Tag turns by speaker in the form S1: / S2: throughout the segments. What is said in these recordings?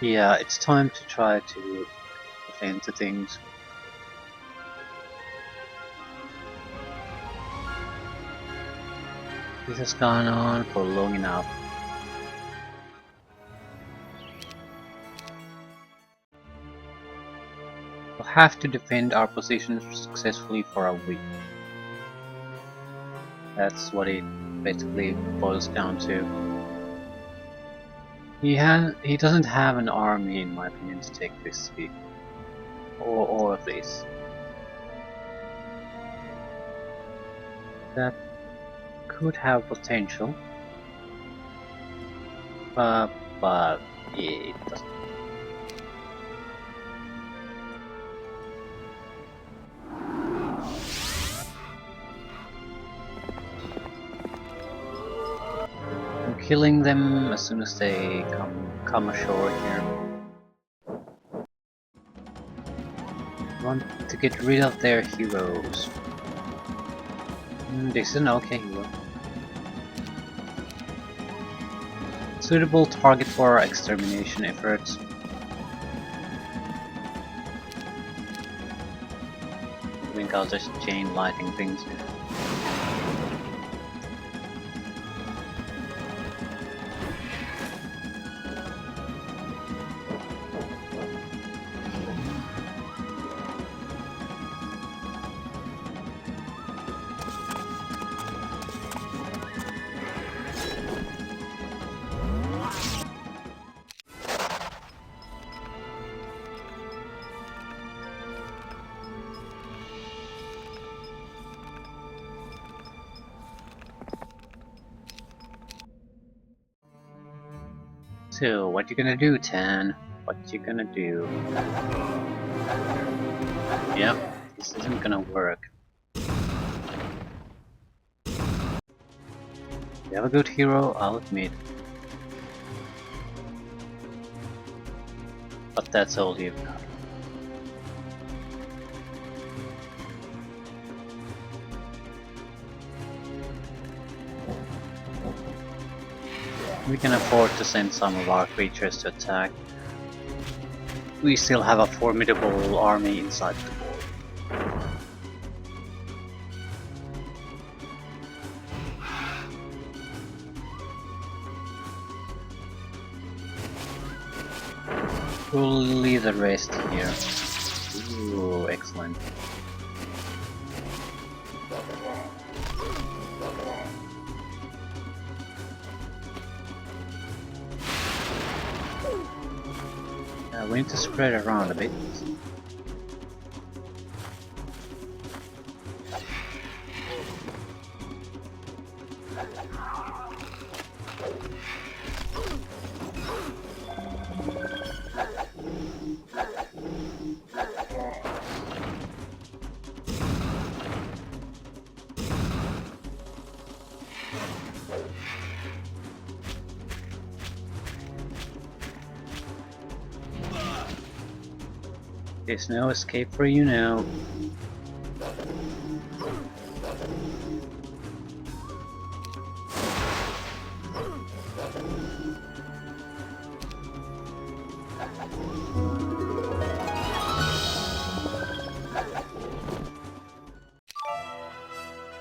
S1: Yeah, it's time to try to attend to things. This has gone on for long enough. We'll have to defend our position successfully for a week. That's what it basically boils down to. He doesn't have an army, in my opinion, to take this week. Or all of this. That could have potential. But yeah, it doesn't. I'm killing them as soon as they come ashore here. I want to get rid of their heroes. This is an okay hero. Suitable target for our extermination efforts. I think I'll just chain lighting things. So, what you gonna do, Tan? What you gonna do? Yep, this isn't gonna work. You have a good hero, I'll admit. But that's all you've got. We can afford to send some of our creatures to attack. We still have a formidable army inside the wall. We'll leave the rest here. Ooh, excellent. We need to spread around a bit. There's no escape for you now.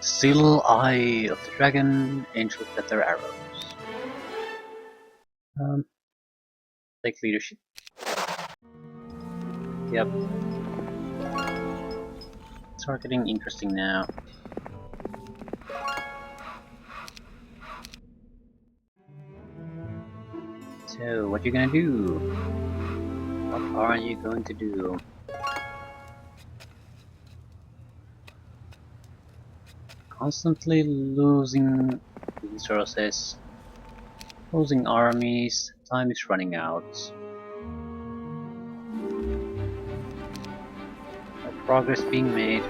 S1: Still Eye of the Dragon, Angel Feather Arrows. Take leadership. Yep. Start getting interesting now. So, what you gonna do? What are you going to do? Constantly losing resources, losing armies, time is running out. No progress being made.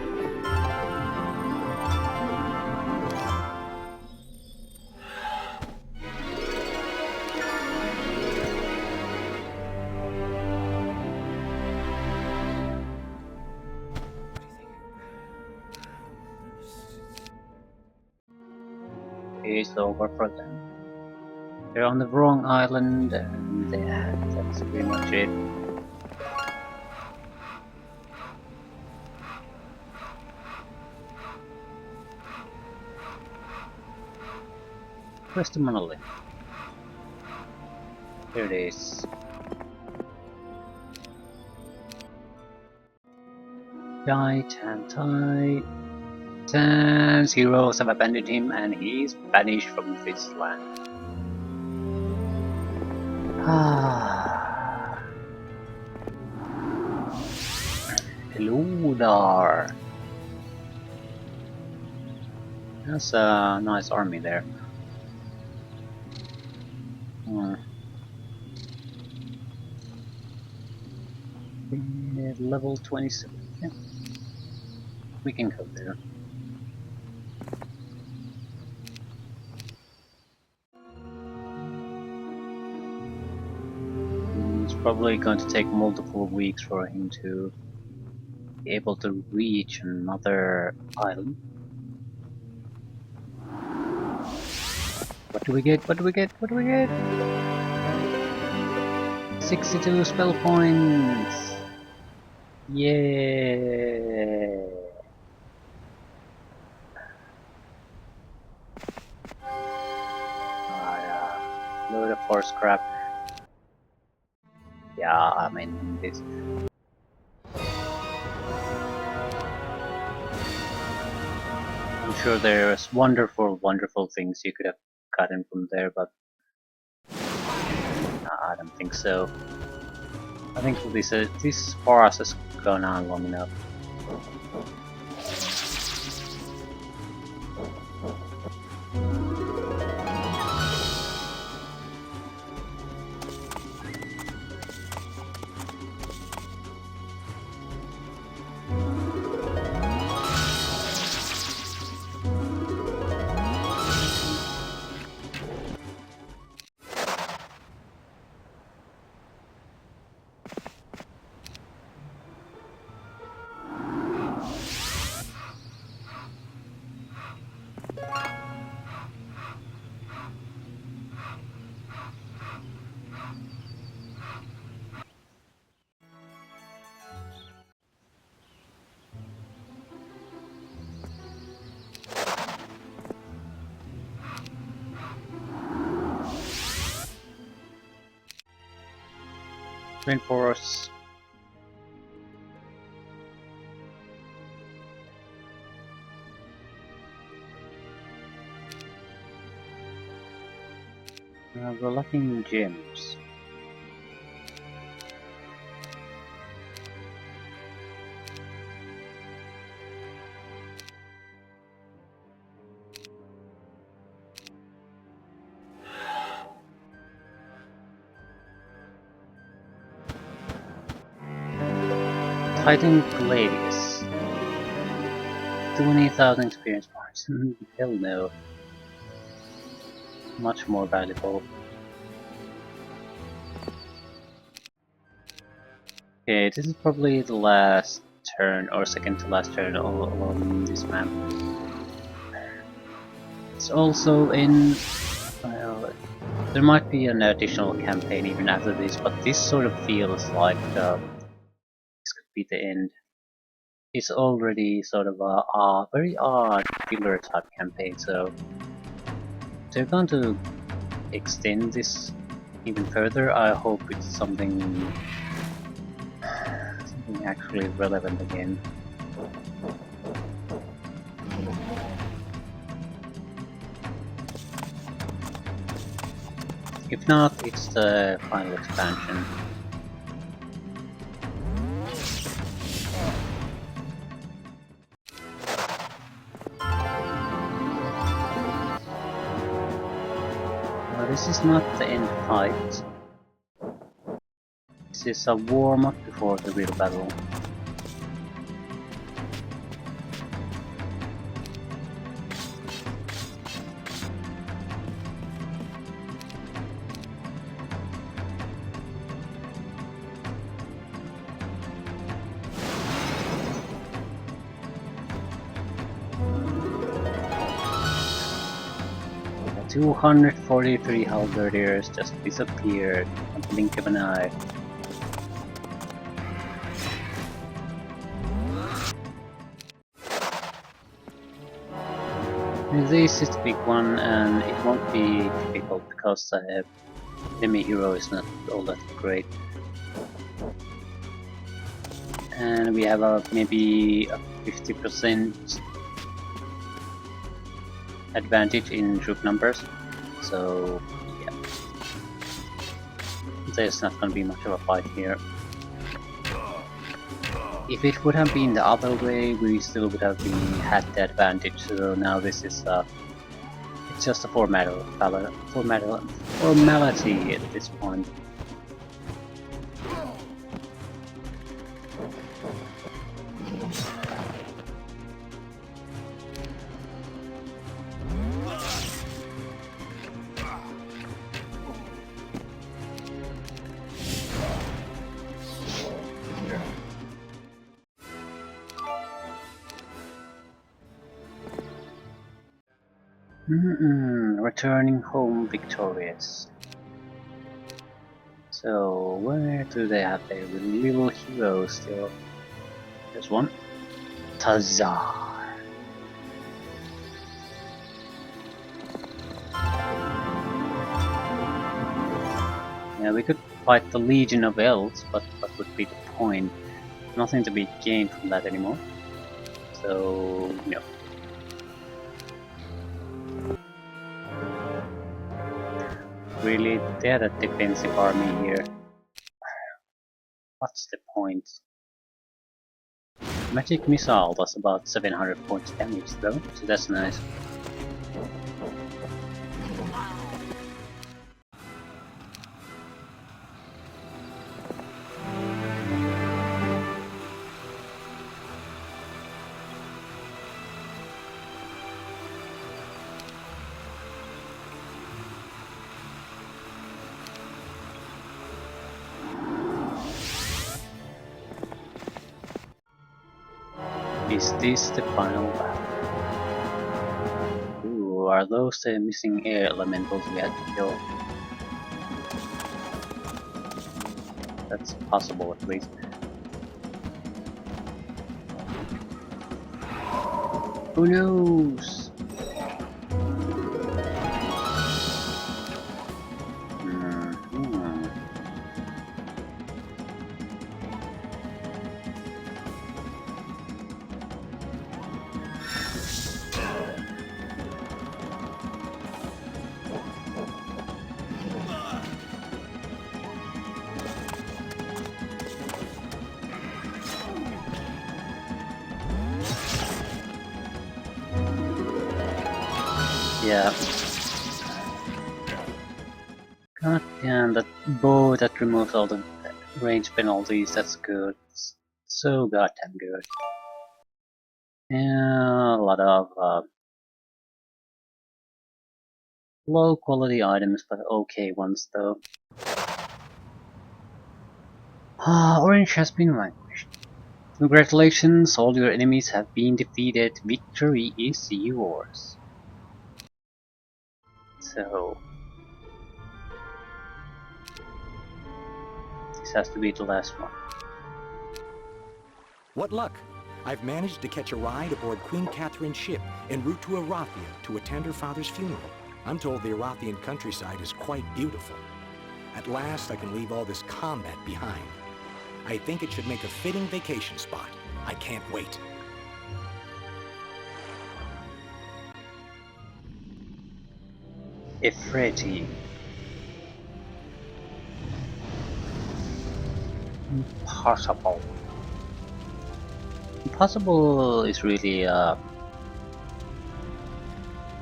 S1: It's over for them. They're on the wrong island, and yeah, that's pretty much it. Where's the monolith? There it is. Titan's heroes have abandoned him and he is banished from this land. Hello there. That's a nice army there. Level 27. Yeah. We can go there. It's probably going to take multiple weeks for him to be able to reach another island. What do we get? What do we get? What do we get? 62 spell points! Yeah. Load of force crap. Yeah, I mean this. I'm sure there's wonderful things you could have gotten from there, but I don't think so. I think this forest has gone on long enough. Reinforce. We're lacking gems. Titan Gladius. 20,000 experience points. Hell no. Much more valuable. Okay, this is probably the last turn or second to last turn on this map. It's also in... well, there might be an additional campaign even after this, but this sort of feels like this could be the end. It's already sort of a very odd filler type campaign, so they're going to extend this even further. I hope it's something actually relevant again. If not, it's the final expansion. This is not the end fight. This is a warm-up before the real battle. 243 halberdiers just disappeared at the blink of an eye. This is the big one, and it won't be difficult because enemy hero is not all that great. And we have maybe a 50% advantage in troop numbers, so yeah, there's not gonna be much of a fight here. If it would have been the other way, we still would have had the advantage, so now this is it's just a formality at this point. Returning home victorious. So where do they have their little hero still? There's one. Tazar. Yeah, we could fight the Legion of Elves, but what would be the point? Nothing to be gained from that anymore. So no. Really, they're a defensive army here. What's the point? Magic Missile does about 700 points damage though, so that's nice. Is this the final battle? Ooh, are those the missing air elementals we had to kill? That's possible at least. Who knows? Yeah. God damn, that bow that removes all the range penalties, that's good. It's so goddamn good. Yeah, a lot of low quality items, but okay ones though. Orange has been vanquished. Congratulations, all your enemies have been defeated. Victory is yours. So this has to be the last one.
S2: What luck! I've managed to catch a ride aboard Queen Catherine's ship en route to Arathia to attend her father's funeral. I'm told the Arathian countryside is quite beautiful. At last, I can leave all this combat behind. I think it should make a fitting vacation spot. I can't wait.
S1: Ifriti. Impossible. Impossible is really a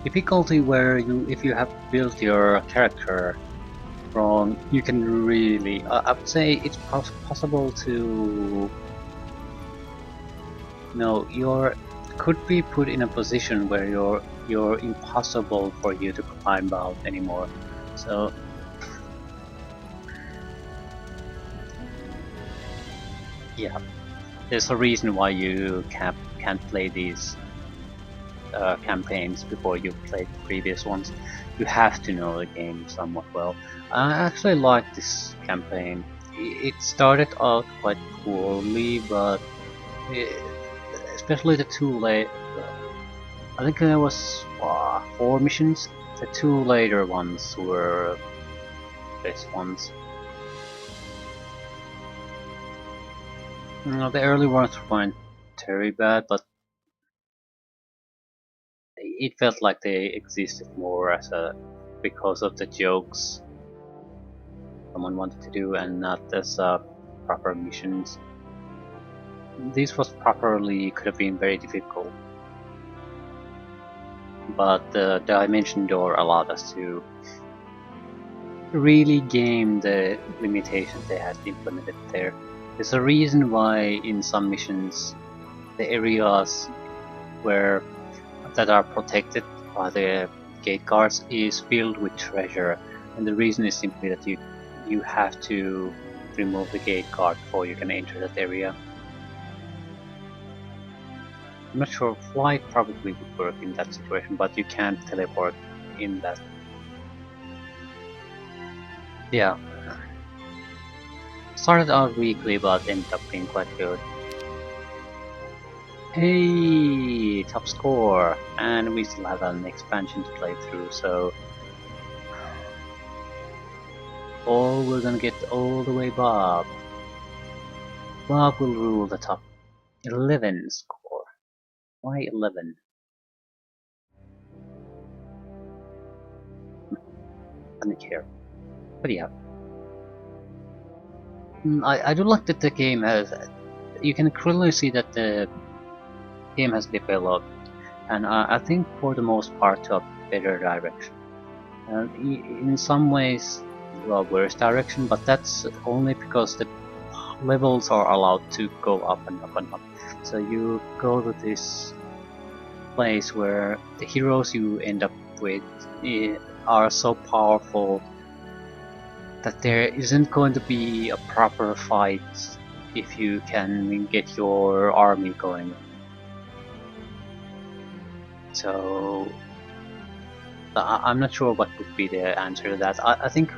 S1: difficulty where if you have built your character wrong, you can really. I would say it's possible to. No, could be put in a position where you're impossible for you to climb out anymore. So yeah, there's a reason why you can't play these campaigns before you played the previous ones, you have to know the game somewhat well. I actually like this campaign. It started out quite poorly, but especially the two late. I think there was 4 missions. The 2 later ones were best ones. The early ones weren't very bad, but it felt like they existed more as a because of the jokes someone wanted to do and not as proper missions. This was properly could have been very difficult, but the dimension door allowed us to really game the limitations they had implemented there. There's a reason why in some missions the areas where that are protected by the gate guards is filled with treasure, and the reason is simply that you have to remove the gate guard before you can enter that area. I'm not sure flight probably would work in that situation, but you can't teleport in that. Yeah. Started out weakly but ended up being quite good. Hey, top score! And we still have an expansion to play through, so we're gonna get all the way Bob. Bob will rule the top 11 score. Why 11? I don't care. But yeah. I do like that the game has... You can clearly see that the game has developed, and I think for the most part to a better direction. In some ways, well, worse direction, but that's only because the levels are allowed to go up and up and up. So you go to this place where the heroes you end up with are so powerful that there isn't going to be a proper fight if you can get your army going. So I'm not sure what would be the answer to that. I think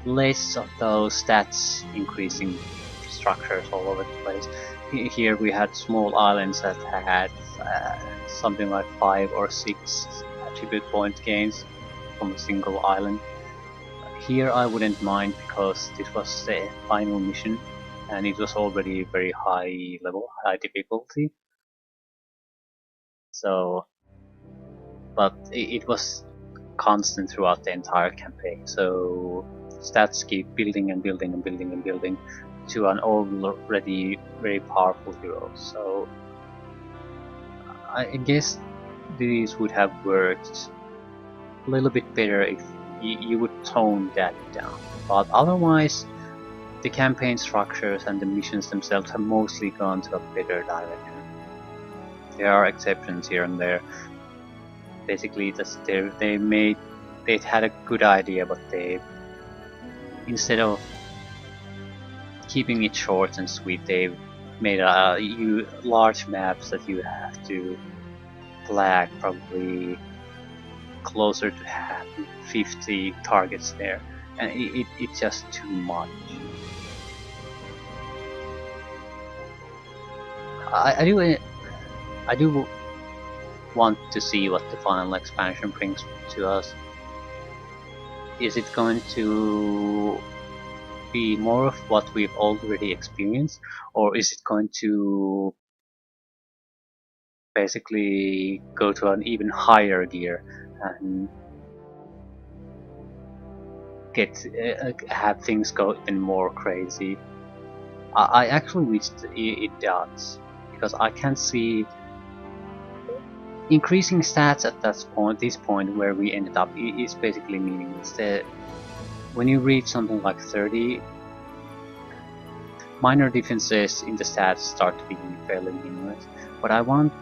S1: less of those stats increasing structures all over the place. Here we had small islands that had something like 5 or 6 attribute point gains from a single island. Here I wouldn't mind because this was the final mission and it was already very high level, high difficulty. So, but it was constant throughout the entire campaign. So stats keep building and building and building and building to an already very powerful hero. So I guess these would have worked a little bit better if you would tone that down. But otherwise, the campaign structures and the missions themselves have mostly gone to a better direction. There are exceptions here and there. Basically, they had a good idea, but they, instead of keeping it short and sweet, they made large maps that you have to flag probably closer to 50 targets there, and it's just too much. I do want to see what the final expansion brings to us. Is it going to be more of what we've already experienced, or is it going to basically go to an even higher gear and have things go even more crazy? I actually wish it does, because I can see increasing stats at this point where we ended up is basically meaningless. When you reach something like 30, minor differences in the stats start to be fairly meaningless. What I want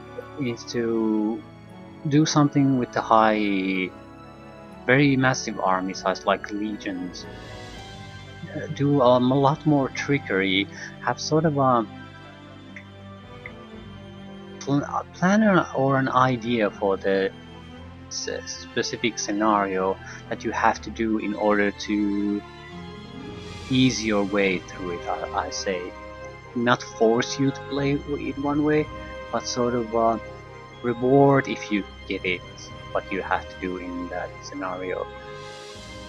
S1: is to do something with the high, very massive army size like legions. Do a lot more trickery, have sort of a plan or an idea for the specific scenario that you have to do in order to ease your way through it. I say, not force you to play in one way, but sort of reward if you get it, what you have to do in that scenario.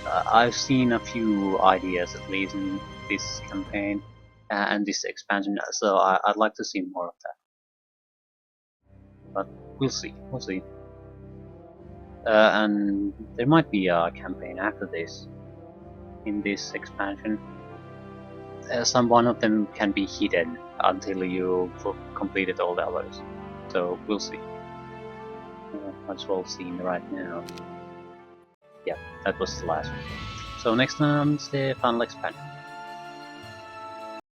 S1: I've seen a few ideas at least in this campaign and this expansion, so I'd like to see more of that. But we'll see. And there might be a campaign after this in this expansion. One of them can be hidden until you've completed all the others. So we'll see. As well seen right now. Yeah, that was the last one. So next time, the final expansion.